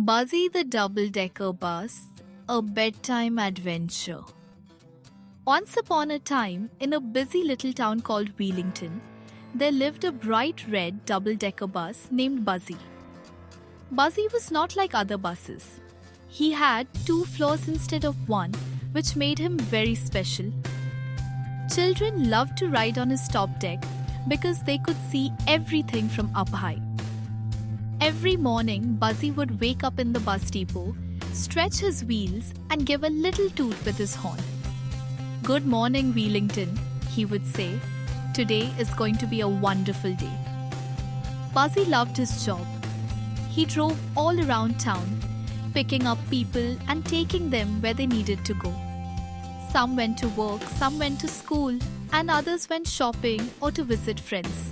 Buzzy the Double-Decker Bus, a bedtime adventure. Once upon a time, in a busy little town called Wheelington, there lived a bright red double-decker bus named Buzzy. Buzzy was not like other buses. He had two floors instead of one, which made him very special. Children loved to ride on his top deck because they could see everything from up high. Every morning, Buzzy would wake up in the bus depot, stretch his wheels, and give a little toot with his horn. "Good morning, Wheelington," he would say. "Today is going to be a wonderful day." Buzzy loved his job. He drove all around town, picking up people and taking them where they needed to go. Some went to work, some went to school, and others went shopping or to visit friends.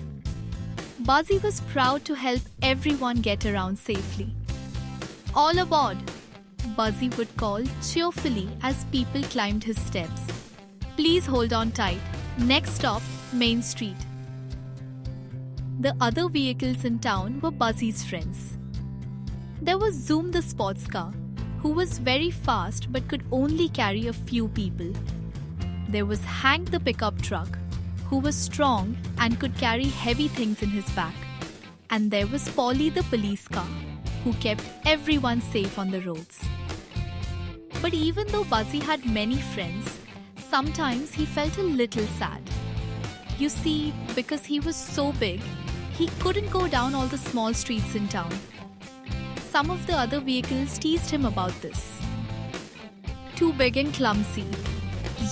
Buzzy was proud to help everyone get around safely. "All aboard!" Buzzy would call cheerfully as people climbed his steps. "Please hold on tight. Next stop, Main Street." The other vehicles in town were Buzzy's friends. There was Zoom the sports car, who was very fast but could only carry a few people. There was Hank the pickup truck, who was strong and could carry heavy things in his back. And there was Polly the police car, who kept everyone safe on the roads. But even though Buzzy had many friends, sometimes he felt a little sad. You see, because he was so big, he couldn't go down all the small streets in town. Some of the other vehicles teased him about this. "Too big and clumsy,"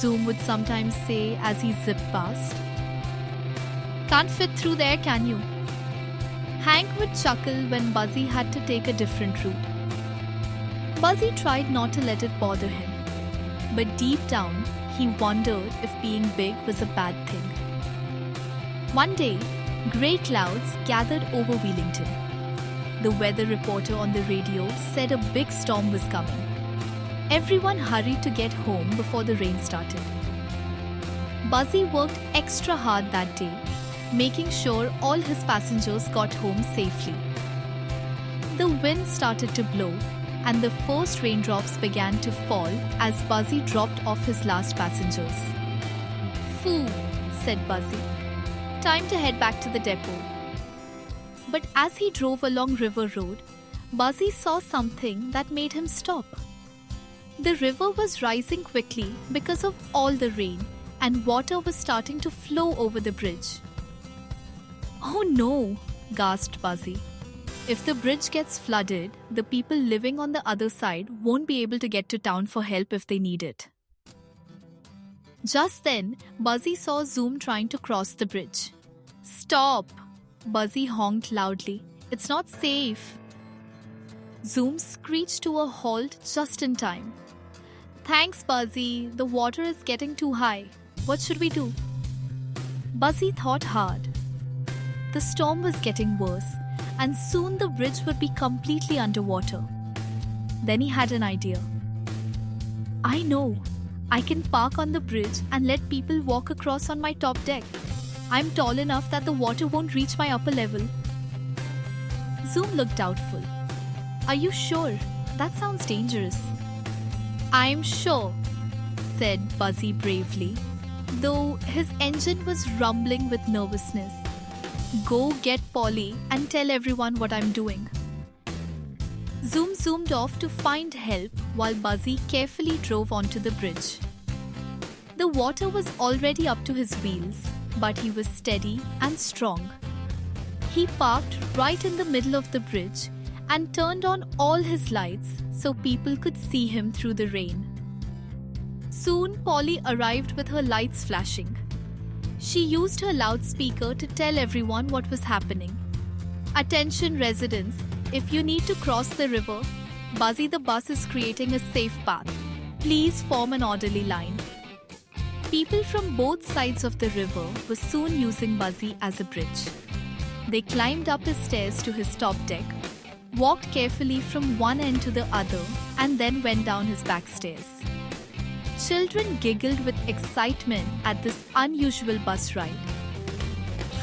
Zoom would sometimes say as he zipped past. "Can't fit through there, can you?" Hank would chuckle when Buzzy had to take a different route. Buzzy tried not to let it bother him, but deep down, he wondered if being big was a bad thing. One day, grey clouds gathered over Wheelington. The weather reporter on the radio said a big storm was coming. Everyone hurried to get home before the rain started. Buzzy worked extra hard that day, making sure all his passengers got home safely. The wind started to blow, and the first raindrops began to fall as Buzzy dropped off his last passengers. "Phew," said Buzzy. "Time to head back to the depot." But as he drove along River Road, Buzzy saw something that made him stop. The river was rising quickly because of all the rain, and water was starting to flow over the bridge. "Oh no," gasped Buzzy. "If the bridge gets flooded, the people living on the other side won't be able to get to town for help if they need it." Just then, Buzzy saw Zoom trying to cross the bridge. "Stop!" Buzzy honked loudly. "It's not safe." Zoom screeched to a halt just in time. "Thanks, Buzzy. The water is getting too high. What should we do?" Buzzy thought hard. The storm was getting worse, and soon the bridge would be completely underwater. Then he had an idea. "I know. I can park on the bridge and let people walk across on my top deck. I'm tall enough that the water won't reach my upper level." Zoom looked doubtful. "Are you sure? That sounds dangerous." "I'm sure," said Buzzy bravely, though his engine was rumbling with nervousness. "Go get Polly and tell everyone what I'm doing." Zoom zoomed off to find help while Buzzy carefully drove onto the bridge. The water was already up to his wheels, but he was steady and strong. He parked right in the middle of the bridge and turned on all his lights so people could see him through the rain. Soon, Polly arrived with her lights flashing. She used her loudspeaker to tell everyone what was happening. "Attention residents, if you need to cross the river, Buzzy the bus is creating a safe path. Please form an orderly line." People from both sides of the river were soon using Buzzy as a bridge. They climbed up his stairs to his top deck, walked carefully from one end to the other, and then went down his back stairs. Children giggled with excitement at this unusual bus ride.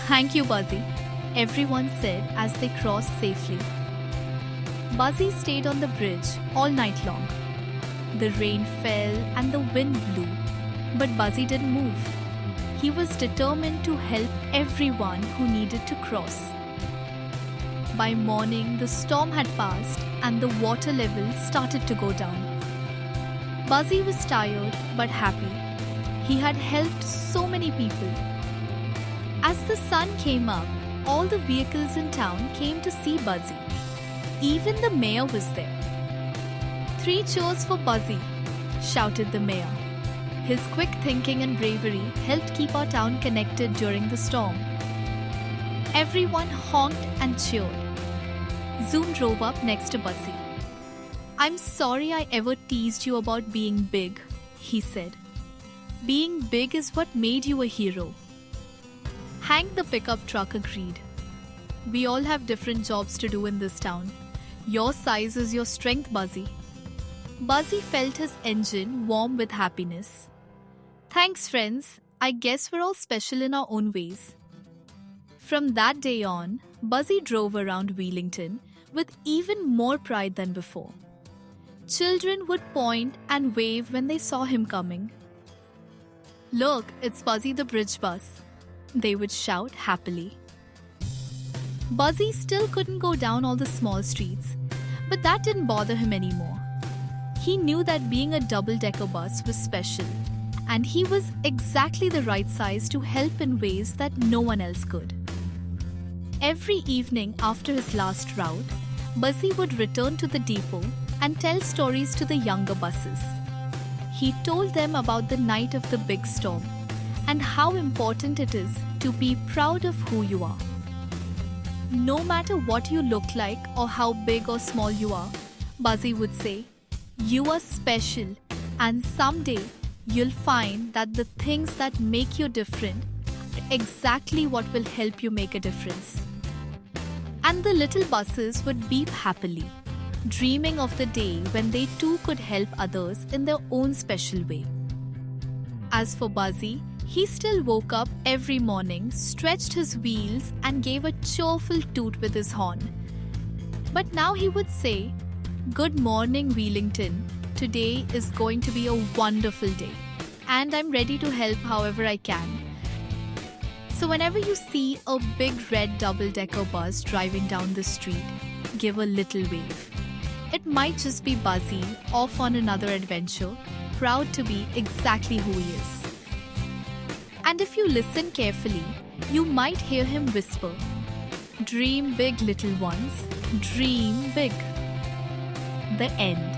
"Thank you, Buzzy," everyone said as they crossed safely. Buzzy stayed on the bridge all night long. The rain fell and the wind blew, but Buzzy didn't move. He was determined to help everyone who needed to cross. By morning, the storm had passed and the water level started to go down. Buzzy was tired but happy. He had helped so many people. As the sun came up, all the vehicles in town came to see Buzzy. Even the mayor was there. "3 cheers for Buzzy," shouted the mayor. His quick thinking and bravery helped keep our town connected during the storm. Everyone honked and cheered. Zoom drove up next to Buzzy. "I'm sorry I ever teased you about being big," he said. "Being big is what made you a hero." Hank the pickup truck agreed. "We all have different jobs to do in this town. Your size is your strength, Buzzy." Buzzy felt his engine warm with happiness. "Thanks, friends. I guess we're all special in our own ways." From that day on, Buzzy drove around Wheelington with even more pride than before. Children would point and wave when they saw him coming. "Look, it's Buzzy the bridge bus," they would shout happily. Buzzy still couldn't go down all the small streets, but that didn't bother him anymore. He knew that being a double-decker bus was special, and he was exactly the right size to help in ways that no one else could. Every evening after his last route, Buzzy would return to the depot and tell stories to the younger buses. He told them about the night of the big storm and how important it is to be proud of who you are. No matter what you look like or how big or small you are, Buzzy would say, "You are special, and someday you'll find that the things that make you different are exactly what will help you make a difference." And the little buses would beep happily, dreaming of the day when they too could help others in their own special way. As for Buzzy, he still woke up every morning, stretched his wheels, and gave a cheerful toot with his horn. But now he would say, "Good morning, Wheelington. Today is going to be a wonderful day, and I'm ready to help however I can." So whenever you see a big red double-decker bus driving down the street, give a little wave. It might just be Buzzy off on another adventure, proud to be exactly who he is. And if you listen carefully, you might hear him whisper, "Dream big, little ones. Dream big." The end.